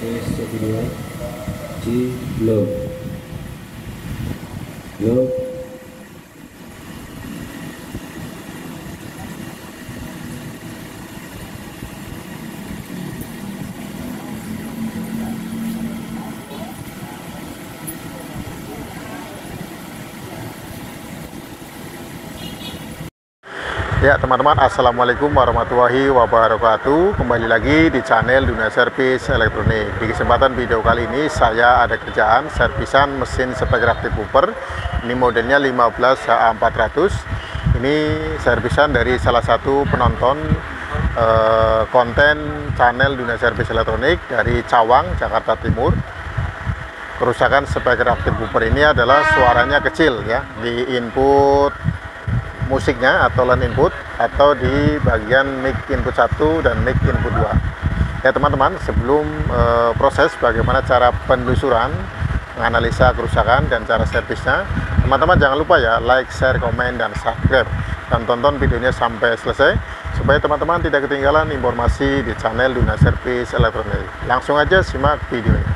Tes kedua, G low, low. Ya teman-teman, assalamualaikum warahmatullahi wabarakatuh. Kembali lagi di channel Dunia Servis Elektronik. Di kesempatan video kali ini saya ada kerjaan servisan mesin speaker aktif woofer. Ini modelnya 15HA400. Ini servisan dari salah satu penonton konten channel Dunia Servis Elektronik dari Cawang, Jakarta Timur. Kerusakan speaker aktif woofer ini adalah suaranya kecil ya di input musiknya atau line input atau di bagian mic input 1 dan mic input 2. Ya teman-teman, sebelum proses bagaimana cara penelusuran, menganalisa kerusakan dan cara servisnya, teman-teman jangan lupa ya like, share, komen, dan subscribe, dan tonton videonya sampai selesai supaya teman-teman tidak ketinggalan informasi di channel Dunia Servis Elektronik. Langsung aja simak videonya.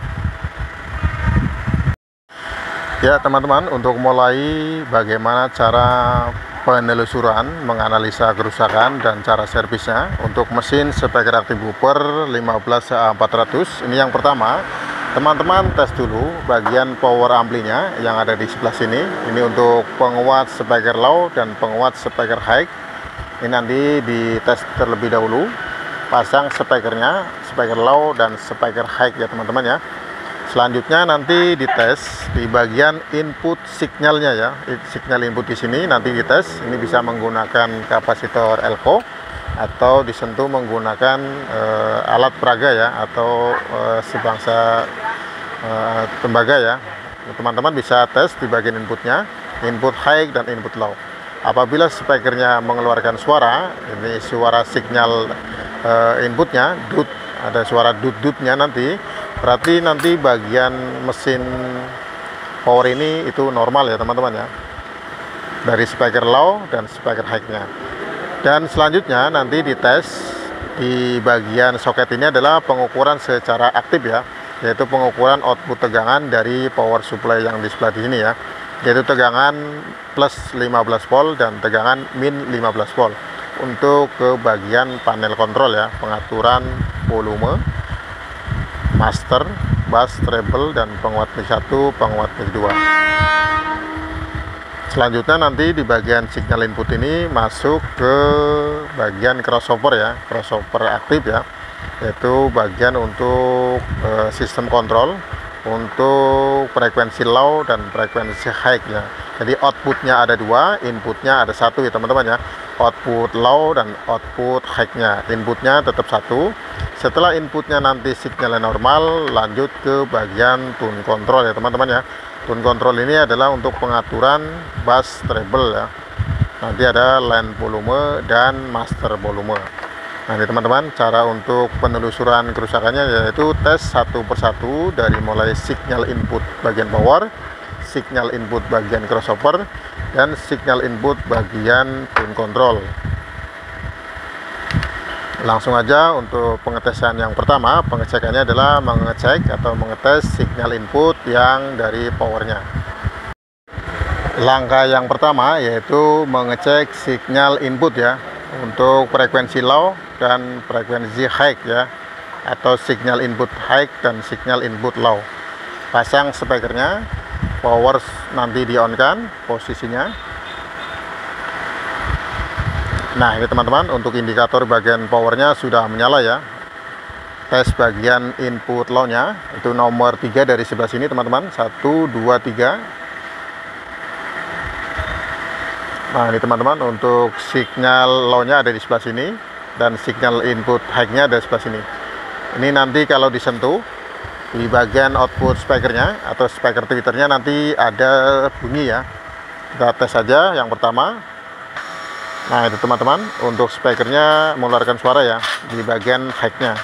Ya teman-teman, untuk mulai bagaimana cara penelusuran, menganalisa kerusakan dan cara servisnya untuk mesin speaker aktif woofer 15HA400. Ini yang pertama, teman-teman tes dulu bagian power amplinya yang ada di sebelah sini. Ini untuk penguat speaker low dan penguat speaker high. Ini nanti dites terlebih dahulu, pasang speakernya, speaker low dan speaker high ya teman-teman ya. Selanjutnya nanti dites di bagian input signalnya ya, signal input di sini nanti dites. Ini bisa menggunakan kapasitor elko atau disentuh menggunakan alat peraga ya, atau sebangsa tembaga ya. Teman-teman bisa tes di bagian inputnya, input high dan input low. Apabila speakernya mengeluarkan suara, ini suara signal inputnya, dut, ada suara dut-dutnya nanti, berarti nanti bagian mesin power ini itu normal ya teman-teman ya, dari speaker low dan speaker high-nya. Dan selanjutnya nanti dites di bagian soket ini adalah pengukuran secara aktif ya, yaitu pengukuran output tegangan dari power supply yang di sebelah sini ya, yaitu tegangan plus 15 volt dan tegangan min 15 volt. Untuk ke bagian panel kontrol ya, pengaturan volume, master, bass, treble, dan penguat mic 1, penguat mic 2. Selanjutnya nanti di bagian signal input ini masuk ke bagian crossover ya, crossover aktif ya, yaitu bagian untuk sistem kontrol untuk frekuensi low dan frekuensi high ya. Jadi outputnya ada dua, inputnya ada satu ya teman-teman ya, output low dan output high-nya. Inputnya tetap satu. Setelah inputnya nanti signalnya normal, lanjut ke bagian tune control ya teman-teman ya. Tune control ini adalah untuk pengaturan bass, treble ya. Nanti ada line volume dan master volume. Nah ini teman-teman, cara untuk penelusuran kerusakannya yaitu tes satu persatu dari mulai signal input bagian power, signal input bagian crossover, dan signal input bagian tune control. Langsung aja untuk pengetesan yang pertama, pengecekannya adalah mengecek atau mengetes signal input yang dari powernya. Langkah yang pertama yaitu mengecek signal input ya, untuk frekuensi low dan frekuensi high ya, atau signal input high dan signal input low. Pasang speakernya, power nanti di on kan posisinya. Nah ini teman-teman, untuk indikator bagian powernya sudah menyala ya. Tes bagian input low nya itu nomor 3 dari sebelah sini teman-teman, 1, 2, 3. Nah ini teman-teman, untuk signal low-nya ada di sebelah sini dan signal input high-nya ada di sebelah sini. Ini nanti kalau disentuh di bagian output speakernya atau speaker tweeternya nanti ada bunyi ya. Kita tes saja yang pertama. Nah itu teman-teman, untuk speakernya mengeluarkan suara ya di bagian high-nya.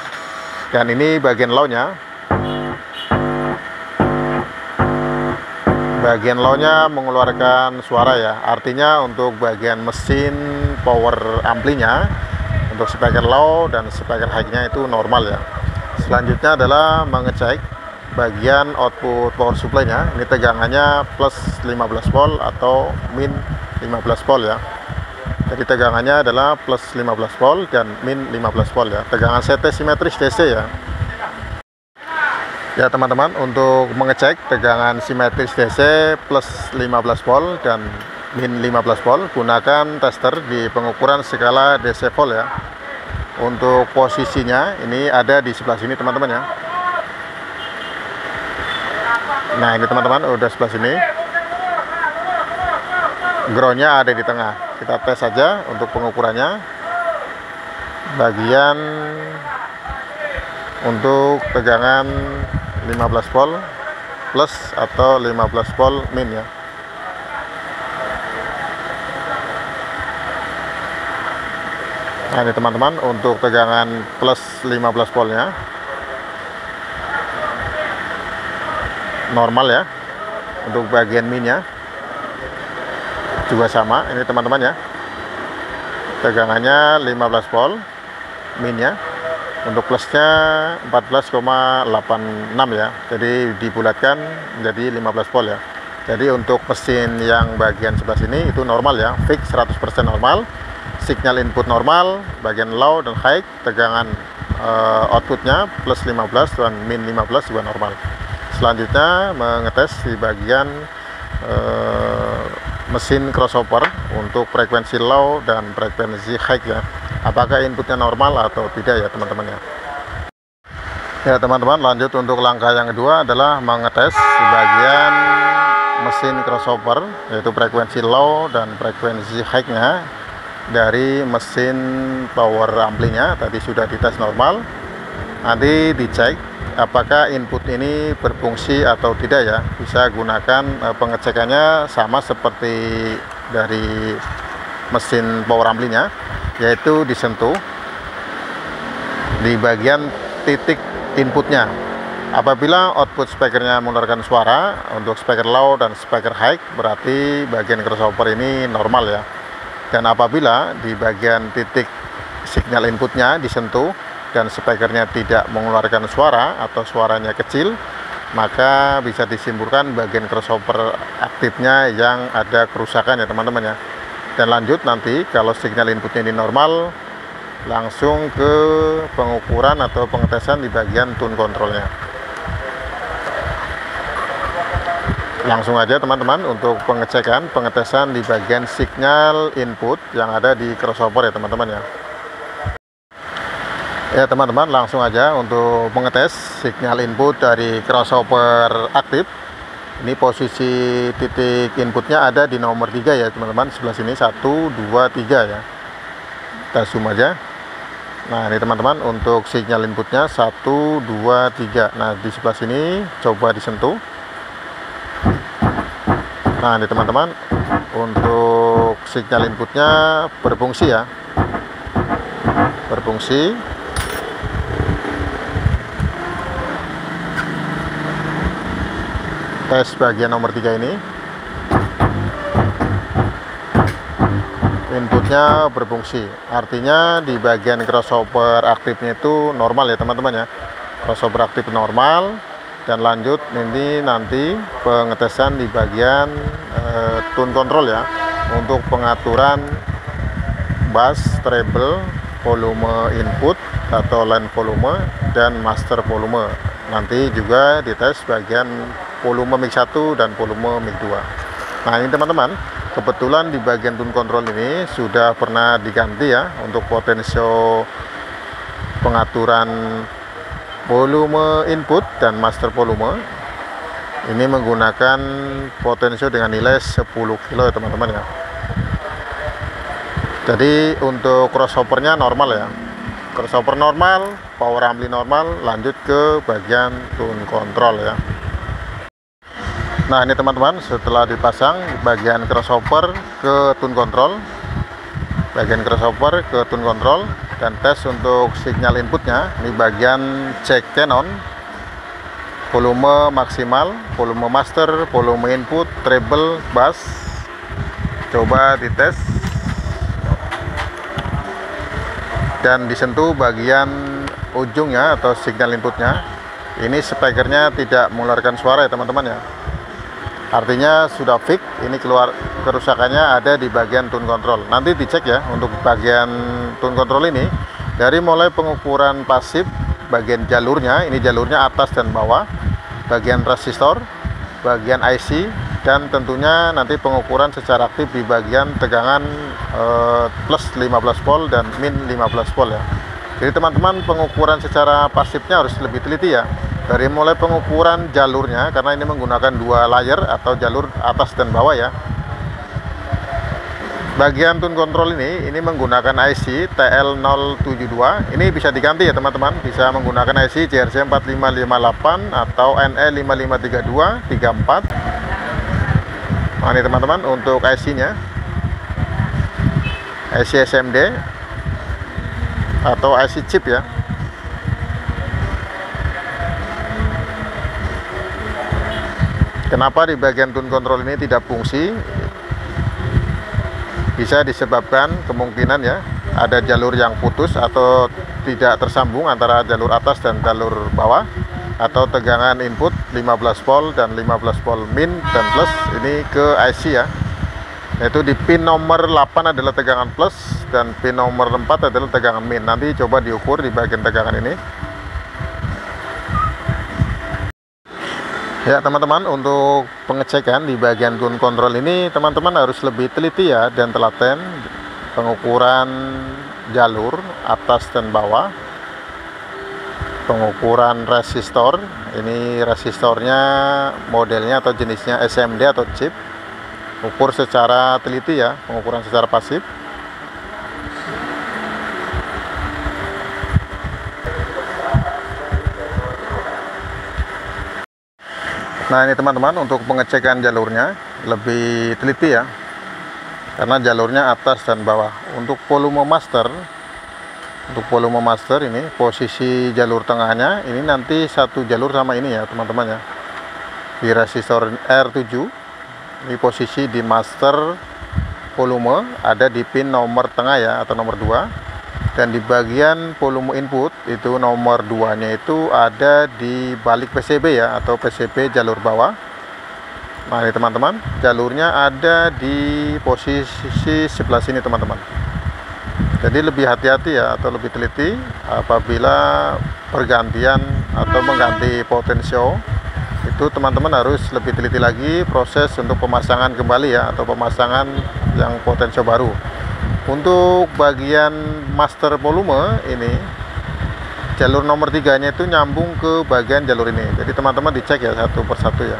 Dan ini bagian low-nya. Bagian low-nya mengeluarkan suara ya, artinya untuk bagian mesin power amplinya, untuk speaker low dan speaker high-nya itu normal ya. Selanjutnya adalah mengecek bagian output power supply-nya. Ini tegangannya plus 15 volt atau min 15 volt ya. Jadi tegangannya adalah plus 15 volt dan min 15 volt ya. Tegangan CT simetris DC ya. Ya teman-teman, untuk mengecek tegangan simetris DC plus 15 volt dan min 15 volt, gunakan tester di pengukuran skala DC volt ya. Untuk posisinya ini ada di sebelah sini teman-teman ya. Nah ini teman-teman, udah sebelah sini. Groundnya ada di tengah. Kita tes saja untuk pengukurannya. Bagian untuk tegangan 15 volt plus atau 15 volt min ya. Nah ini teman-teman, untuk tegangan plus 15 voltnya normal ya. Untuk bagian minnya juga sama ini teman-teman ya, tegangannya 15 volt, minnya untuk plusnya 14,86 ya, jadi dibulatkan menjadi 15 volt ya. Jadi untuk mesin yang bagian sebelah sini itu normal ya, fix 100% normal, signal input normal, bagian low dan high, tegangan outputnya plus 15 dan min 15 juga normal. Selanjutnya mengetes di bagian mesin crossover untuk frekuensi low dan frekuensi high ya, apakah inputnya normal atau tidak ya teman-teman ya. Ya teman-teman, lanjut untuk langkah yang kedua adalah mengetes di bagian mesin crossover, yaitu frekuensi low dan frekuensi high-nya dari mesin power ampli-nya. Tadi sudah dites normal, nanti dicek apakah input ini berfungsi atau tidak ya. Bisa gunakan pengecekannya sama seperti dari mesin power ampli-nya, yaitu disentuh di bagian titik inputnya. Apabila output speakernya mengeluarkan suara untuk speaker low dan speaker high, berarti bagian crossover ini normal ya. Dan apabila di bagian titik signal inputnya disentuh dan speakernya tidak mengeluarkan suara atau suaranya kecil, maka bisa disimpulkan bagian crossover aktifnya yang ada kerusakan ya teman-teman ya. Dan lanjut nanti kalau signal inputnya ini normal, langsung ke pengukuran atau pengetesan di bagian tune controlnya. Langsung aja teman-teman untuk pengecekan pengetesan di bagian signal input yang ada di crossover ya teman-teman ya. Ya teman-teman, langsung aja untuk mengetes signal input dari crossover aktif. Ini posisi titik inputnya ada di nomor 3 ya teman-teman, sebelah sini 1, 2, 3 ya. Kita zoom aja. Nah ini teman-teman, untuk signal inputnya 1, 2, 3. Nah di sebelah sini coba disentuh. Nah ini teman-teman, untuk signal inputnya berfungsi ya, berfungsi. Tes bagian nomor 3 ini, inputnya berfungsi, artinya di bagian crossover aktifnya itu normal ya teman-teman ya, crossover aktif normal. Dan lanjut ini nanti pengetesan di bagian tune control ya, untuk pengaturan bass, treble, volume input atau line volume dan master volume. Nanti juga dites bagian volume mic 1 dan volume mic 2. Nah ini teman-teman, kebetulan di bagian tune control ini sudah pernah diganti ya, untuk potensio pengaturan volume input dan master volume. Ini menggunakan potensio dengan nilai 10 kilo ya teman-teman ya. Jadi untuk crossovernya normal ya, crossover normal, power ampli normal. Lanjut ke bagian tune control ya. Nah ini teman-teman, setelah dipasang bagian crossover ke tune control, bagian crossover ke tune control, dan tes untuk signal inputnya. Ini bagian cek Canon, volume maksimal, volume master, volume input, treble, bass. Coba dites dan disentuh bagian ujungnya atau signal inputnya, ini speakernya tidak mengeluarkan suara ya teman-teman ya. Artinya sudah fix, ini keluar kerusakannya ada di bagian tune control. Nanti dicek ya untuk bagian tune control ini, dari mulai pengukuran pasif bagian jalurnya, ini jalurnya atas dan bawah, bagian resistor, bagian IC, dan tentunya nanti pengukuran secara aktif di bagian tegangan plus 15 volt dan min 15 volt ya. Jadi teman-teman, pengukuran secara pasifnya harus lebih teliti ya. Dari mulai pengukuran jalurnya, karena ini menggunakan dua layer atau jalur atas dan bawah ya. Bagian tune control ini menggunakan IC TL072. Ini bisa diganti ya teman-teman, bisa menggunakan IC JRC4558 atau NE553234. Nah ini teman-teman untuk IC nya, IC SMD atau IC chip ya. Kenapa di bagian tune control ini tidak fungsi? Bisa disebabkan kemungkinan ya, ada jalur yang putus atau tidak tersambung antara jalur atas dan jalur bawah, atau tegangan input 15 volt dan 15 volt min dan plus ini ke IC ya. Yaitu di pin nomor 8 adalah tegangan plus dan pin nomor 4 adalah tegangan min. Nanti coba diukur di bagian tegangan ini. Ya teman-teman, untuk pengecekan di bagian tune control ini teman-teman harus lebih teliti ya dan telaten. Pengukuran jalur atas dan bawah, pengukuran resistor, ini resistornya modelnya atau jenisnya SMD atau chip, ukur secara teliti ya, pengukuran secara pasif. Nah ini teman-teman, untuk pengecekan jalurnya lebih teliti ya, karena jalurnya atas dan bawah. Untuk volume master, ini posisi jalur tengahnya ini nanti satu jalur sama ini ya teman-teman ya. Di resistor R7 ini posisi di master volume ada di pin nomor tengah ya atau nomor 2. Dan di bagian volume input itu nomor 2 nya itu ada di balik PCB ya, atau PCB jalur bawah. Nah ini teman-teman, jalurnya ada di posisi sebelah sini teman-teman. Jadi lebih hati-hati ya, atau lebih teliti apabila pergantian atau mengganti potensio. Itu teman-teman harus lebih teliti lagi proses untuk pemasangan kembali ya, atau pemasangan yang potensio baru. Untuk bagian master volume ini, jalur nomor 3 nya itu nyambung ke bagian jalur ini. Jadi teman-teman dicek ya satu persatu ya.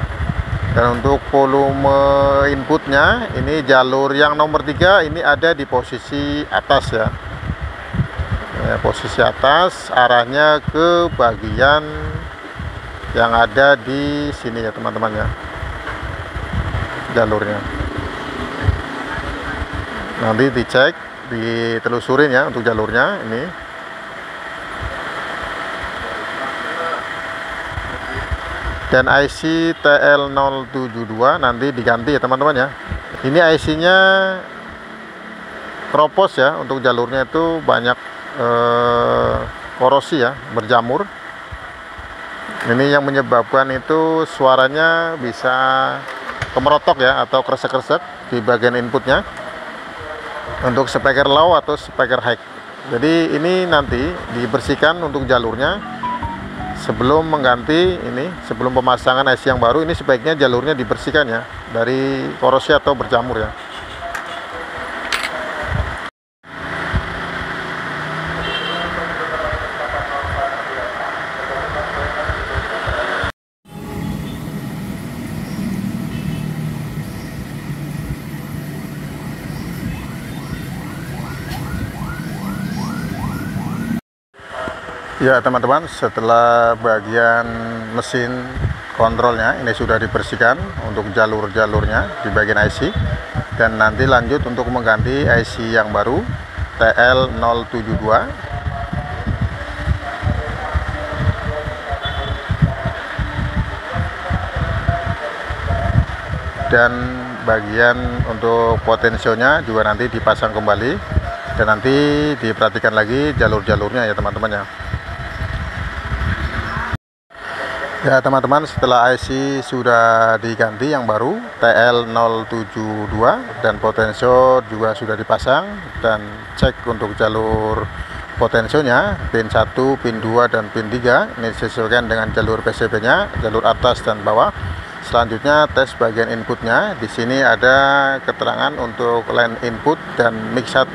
Dan untuk volume inputnya, ini jalur yang nomor 3 ini ada di posisi atas ya. Posisi atas, arahnya ke bagian yang ada di sini ya teman-teman ya, jalurnya. Nanti dicek, ditelusurin ya untuk jalurnya ini. Dan IC TL072 nanti diganti ya teman-teman ya. Ini IC-nya kropos ya, untuk jalurnya itu banyak korosi ya, berjamur. Ini yang menyebabkan itu suaranya bisa kemerotok ya, atau kresek-kresek di bagian inputnya. Untuk speaker low atau speaker high. Jadi ini nanti dibersihkan untuk jalurnya sebelum mengganti ini, sebelum pemasangan IC yang baru. Ini sebaiknya jalurnya dibersihkan ya dari korosi atau berjamur ya. Ya teman-teman, setelah bagian mesin kontrolnya ini sudah dibersihkan untuk jalur-jalurnya di bagian IC, dan nanti lanjut untuk mengganti IC yang baru TL072. Dan bagian untuk potensionya juga nanti dipasang kembali, dan nanti diperhatikan lagi jalur-jalurnya ya teman-teman ya. Ya teman-teman, setelah IC sudah diganti yang baru TL072 dan potensio juga sudah dipasang, dan cek untuk jalur potensionya pin 1, pin 2 dan pin 3 ini disesuaikan dengan jalur PCB nya, jalur atas dan bawah. Selanjutnya tes bagian inputnya. Di sini ada keterangan untuk line input dan mic 1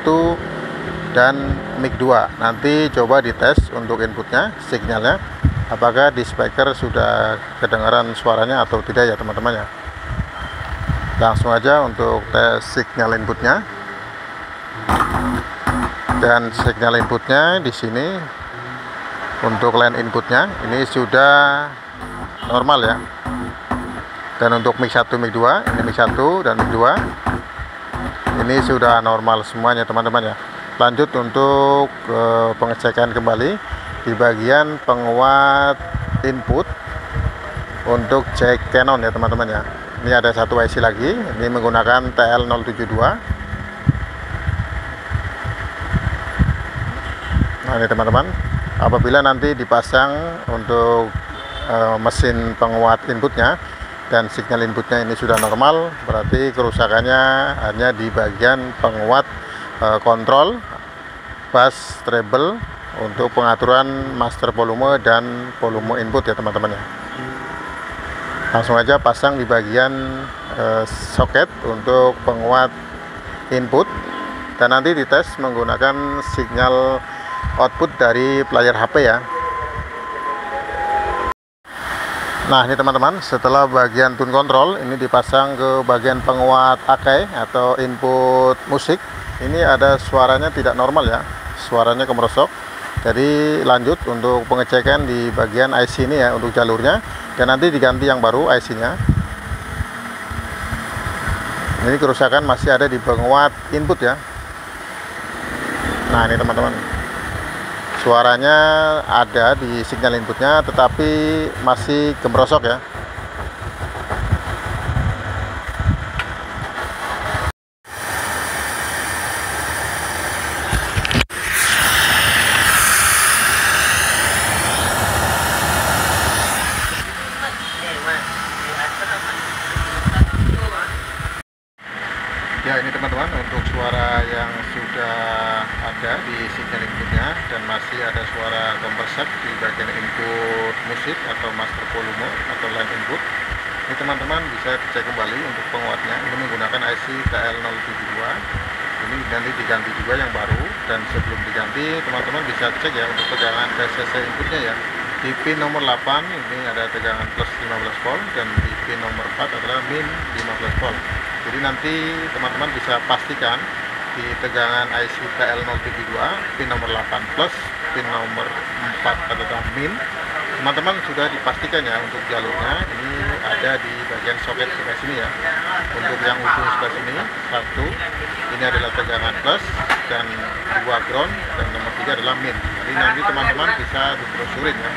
dan mic 2. Nanti coba dites untuk inputnya, sinyalnya apakah di speaker sudah kedengaran suaranya atau tidak ya teman-teman ya. Langsung aja untuk tes sinyal inputnya. Dan sinyal inputnya di sini untuk line inputnya ini sudah normal ya. Dan untuk mic 1, mic 2, ini mic 1 dan mic 2 ini sudah normal semuanya teman-teman ya. Lanjut untuk pengecekan kembali di bagian penguat input untuk cek Canon ya teman-teman ya. Ini ada satu IC lagi, ini menggunakan TL072. Nah ini teman-teman, apabila nanti dipasang untuk mesin penguat inputnya dan sinyal inputnya ini sudah normal, berarti kerusakannya hanya di bagian penguat kontrol bass treble untuk pengaturan master volume dan volume input ya teman-teman ya. Langsung aja pasang di bagian soket untuk penguat input, dan nanti dites menggunakan sinyal output dari player HP ya. Nah ini teman-teman, setelah bagian tune control ini dipasang ke bagian penguat Akai atau input musik, ini ada suaranya tidak normal ya, suaranya kemerosok. Jadi lanjut untuk pengecekan di bagian IC ini ya untuk jalurnya, dan nanti diganti yang baru IC nya. Ini kerusakan masih ada di penguat input ya. Nah ini teman-teman, suaranya ada di sinyal inputnya tetapi masih gemerosok ya. Ya ini teman-teman, untuk suara yang sudah ada di sinyal inputnya dan masih ada suara kompresor di bagian input musik atau master volume atau line input, ini teman-teman bisa cek kembali untuk penguatnya. Ini menggunakan IC TL072. Ini nanti diganti juga yang baru, dan sebelum diganti teman-teman bisa cek ya untuk tegangan PCC inputnya ya. Di pin nomor 8 ini ada tegangan plus 15 volt, dan di pin nomor 4 adalah min 15 volt. Jadi nanti teman-teman bisa pastikan di tegangan IC TL072 pin nomor 8 plus, pin nomor 4 adalah min. Teman-teman sudah dipastikan ya untuk jalurnya ini ada di bagian soket sebelah sini ya. Untuk yang ujung sebelah sini, satu ini adalah tegangan plus, dan 2 ground, dan nomor 3 adalah min. Jadi nanti teman-teman bisa ditelusurin ya,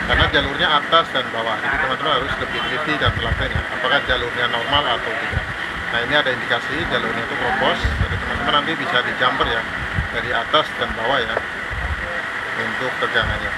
karena jalurnya atas dan bawah. Jadi teman-teman harus lebih teliti dan telaten ya, apakah jalurnya normal atau tidak. Nah ini ada indikasi jalurnya itu propos, jadi teman-teman nanti bisa dijumper ya dari atas dan bawah ya untuk tegangannya.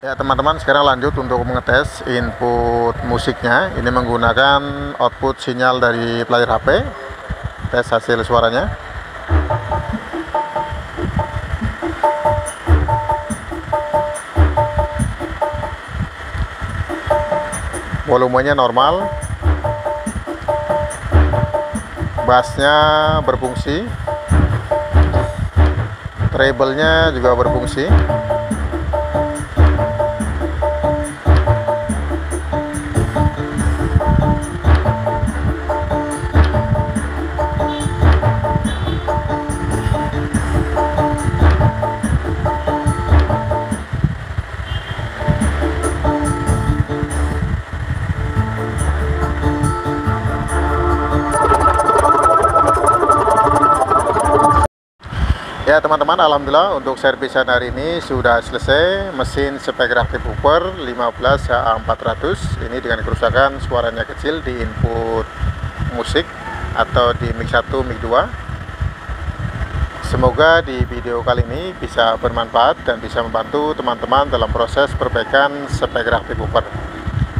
Ya teman-teman, sekarang lanjut untuk mengetes input musiknya. Ini menggunakan output sinyal dari player HP. Tes hasil suaranya. Volumenya normal. Bassnya berfungsi. Treble-nya juga berfungsi. Ya teman-teman, alhamdulillah untuk servisan hari ini sudah selesai. Mesin speaker aktif woofer 15 HA400 ini dengan kerusakan suaranya kecil di input musik atau di mic 1 mic 2. Semoga di video kali ini bisa bermanfaat dan bisa membantu teman-teman dalam proses perbaikan speaker aktif woofer.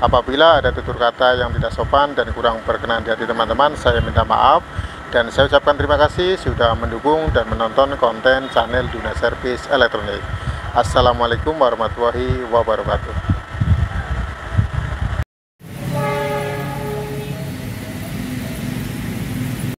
Apabila ada tutur kata yang tidak sopan dan kurang berkenan di hati teman-teman, saya minta maaf. Dan saya ucapkan terima kasih sudah mendukung dan menonton konten channel Dunia Servis Elektronik. Assalamualaikum warahmatullahi wabarakatuh.